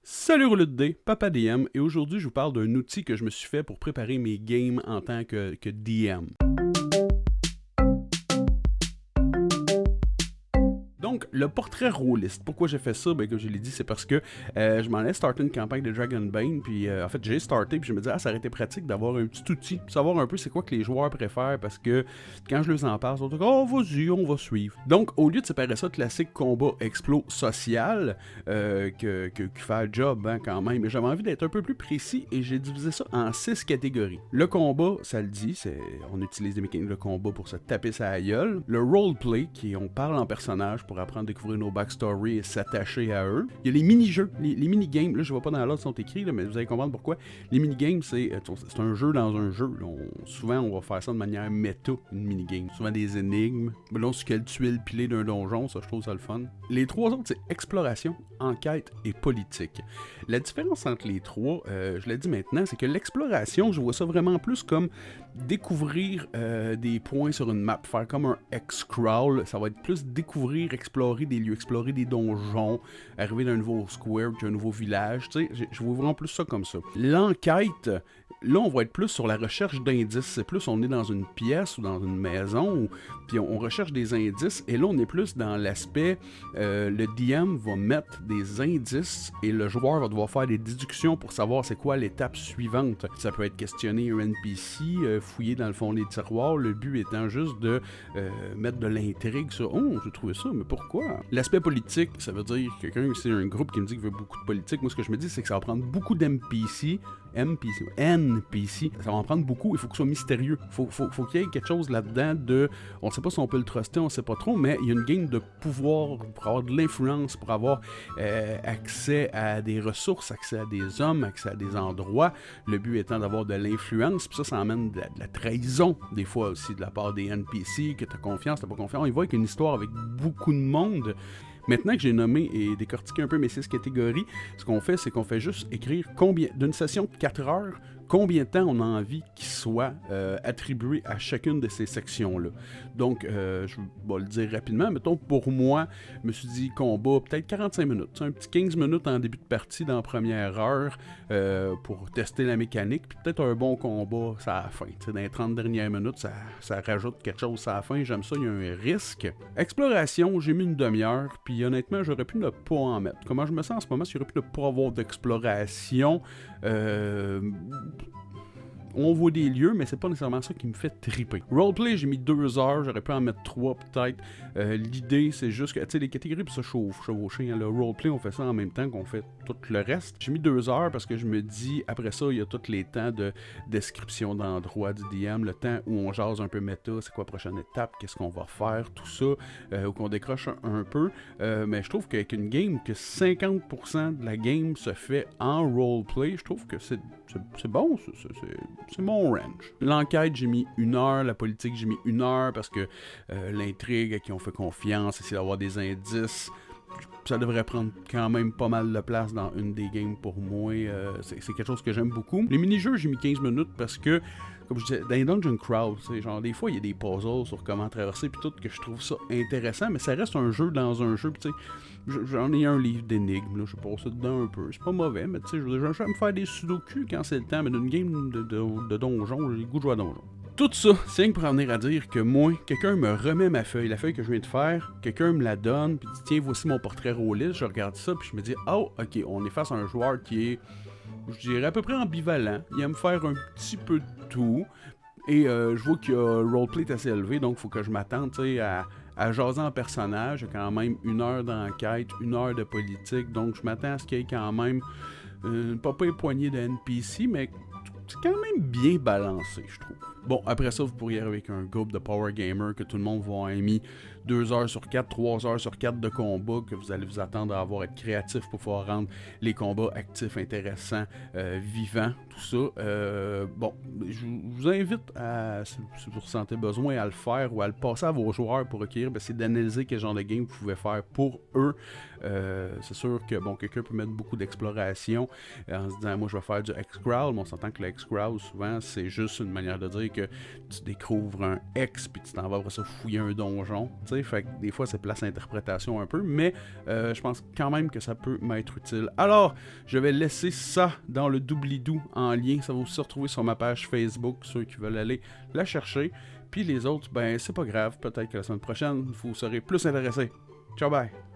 Salut Rouleux de dés, Papa DM, et aujourd'hui je vous parle d'un outil que je me suis fait pour préparer mes games en tant que DM. Donc, le portrait rôliste. Pourquoi j'ai fait ça? Ben, comme je l'ai dit, c'est parce que je m'en ai starté une campagne de Dragonbane, puis en fait, j'ai starté, puis je me disais, ça aurait été pratique d'avoir un petit outil, pour savoir un peu c'est quoi que les joueurs préfèrent, parce que quand je leur en parle, ils sont comme, oh, vas-y, on va suivre. Donc, au lieu de séparer ça classique combat explo social, qui fait un job hein, quand même, mais j'avais envie d'être un peu plus précis, et j'ai divisé ça en 6 catégories. Le combat, ça le dit, on utilise des mécaniques de combat pour se taper sa gueule. Le roleplay, qui on parle en personnage pour apprendre à découvrir nos backstories et s'attacher à eux. Il y a les mini-jeux, les mini-games, là je ne vois pas dans l'ordre sont écrits, là, mais vous allez comprendre pourquoi. Les mini-games, c'est un jeu dans un jeu. Souvent, on va faire ça de manière méta, une mini-game. Souvent des énigmes. Là, sur quelle tuile pilée d'un donjon, ça je trouve ça le fun. Les trois autres, c'est exploration, enquête et politique. La différence entre les trois, je l'ai dit maintenant, c'est que l'exploration, je vois ça vraiment plus comme découvrir des points sur une map, faire comme un X-crawl, ça va être plus découvrir, explorer des lieux, explorer des donjons, arriver dans un nouveau square, un nouveau village, tu sais, je vois vraiment plus ça comme ça. L'enquête, là on va être plus sur la recherche d'indices, c'est plus on est dans une pièce ou dans une maison, puis on recherche des indices, et là on est plus dans l'aspect, le DM va mettre des indices, et le joueur va devoir faire des déductions pour savoir c'est quoi l'étape suivante. Ça peut être questionner un NPC, fouiller dans le fond des tiroirs, le but étant juste de mettre de l'intrigue sur « Oh, j'ai trouvé ça, mais pourquoi? » L'aspect politique, ça veut dire quelqu'un, c'est un groupe qui me dit qu'il veut beaucoup de politique. Moi, ce que je me dis, c'est que ça va prendre beaucoup d'NPC, NPC, ça va en prendre beaucoup, il faut que ce soit mystérieux. Faut qu'il y ait quelque chose là-dedans de, on sait pas si on peut le truster, on sait pas trop, mais il y a une game de pouvoir pour avoir de l'influence, pour avoir accès à des ressources, accès à des hommes, accès à des endroits, le but étant d'avoir de l'influence, puis ça emmène de la trahison, des fois aussi de la part des NPC, que t'as confiance, t'as pas confiance, il va avec une histoire avec beaucoup de monde. Maintenant que j'ai nommé et décortiqué un peu mes 6 catégories, ce qu'on fait, c'est qu'on fait juste écrire combien, d'une session de 4 heures, combien de temps on a envie qu'il soit attribué à chacune de ces sections-là. Donc, je vais le dire rapidement. Mettons, pour moi, je me suis dit combat, peut-être 45 minutes. Un petit 15 minutes en début de partie dans la première heure pour tester la mécanique. Puis peut-être un bon combat, ça à la fin. T'sais, dans les 30 dernières minutes, ça rajoute quelque chose à la fin. J'aime ça, il y a un risque. Exploration, j'ai mis une demi-heure. Puis honnêtement, j'aurais pu ne pas en mettre. Comment je me sens en ce moment, si j'aurais pu ne pas avoir d'exploration, on voit des lieux, mais c'est pas nécessairement ça qui me fait triper. Roleplay, j'ai mis 2 heures, j'aurais pu en mettre 3 peut-être. L'idée, c'est juste que, tu sais, les catégories pour se chevaucher, hein, le roleplay, on fait ça en même temps qu'on fait tout le reste. J'ai mis 2 heures parce que je me dis, après ça, il y a tous les temps de description d'endroit du DM, le temps où on jase un peu méta, c'est quoi la prochaine étape, qu'est-ce qu'on va faire, tout ça, ou qu'on décroche un peu. Mais je trouve qu'avec une game, que 50% de la game se fait en roleplay, je trouve que c'est bon, c'est mon range. L'enquête, j'ai mis 1 heure. La politique, j'ai mis 1 heure parce que l'intrigue, à qui on fait confiance, essayer d'avoir des indices, ça devrait prendre quand même pas mal de place dans une des games pour moi. C'est quelque chose que j'aime beaucoup. Les mini-jeux, j'ai mis 15 minutes parce que, comme je disais, dans les Dungeon Crawl, genre des fois il y a des puzzles sur comment traverser puis tout que je trouve ça intéressant, mais ça reste un jeu dans un jeu. Tu sais, j'en ai un livre d'énigmes, là, je passe ça dedans un peu. C'est pas mauvais, mais tu sais, je vais me faire des sudoku quand c'est le temps, mais d'une game de donjon, j'ai le goût de jouer à donjon. Tout ça, c'est rien que pour en venir à dire que moi, quelqu'un me remet ma feuille, la feuille que je viens de faire, quelqu'un me la donne, puis dit tiens, voici mon portrait rôliste, je regarde ça, puis je me dis oh, ok, on est face à un joueur qui est, je dirais à peu près ambivalent, il aime faire un petit peu de tout, et je vois que le roleplay est assez élevé, donc il faut que je m'attende, tu sais, à jaser en personnage, il y a quand même 1 heure d'enquête, 1 heure de politique, donc je m'attends à ce qu'il y ait quand même pas une poignée de NPC, mais c'est quand même bien balancé, je trouve. Bon, après ça, vous pourriez arriver avec un groupe de Power Gamer que tout le monde va aimer 2 heures sur 4, 3 heures sur 4 de combat, que vous allez vous attendre à avoir être créatif pour pouvoir rendre les combats actifs, intéressants, vivants, tout ça. Bon, je vous invite à, si vous ressentez besoin, à le faire ou à le passer à vos joueurs pour recueillir, c'est d'analyser quel genre de game vous pouvez faire pour eux. C'est sûr que bon, quelqu'un peut mettre beaucoup d'exploration en se disant moi je vais faire du X-Crawl, mais on s'entend que le X-Crawl souvent c'est juste une manière de dire que tu découvres un X puis tu t'en vas après ça fouiller un donjon. Tu sais, fait que des fois c'est place à interprétation un peu, mais je pense quand même que ça peut m'être utile. Alors, je vais laisser ça dans le doobly-doo en lien. Ça va aussi se retrouver sur ma page Facebook, ceux qui veulent aller la chercher. Puis les autres, ben c'est pas grave. Peut-être que la semaine prochaine, vous serez plus intéressés. Ciao, bye!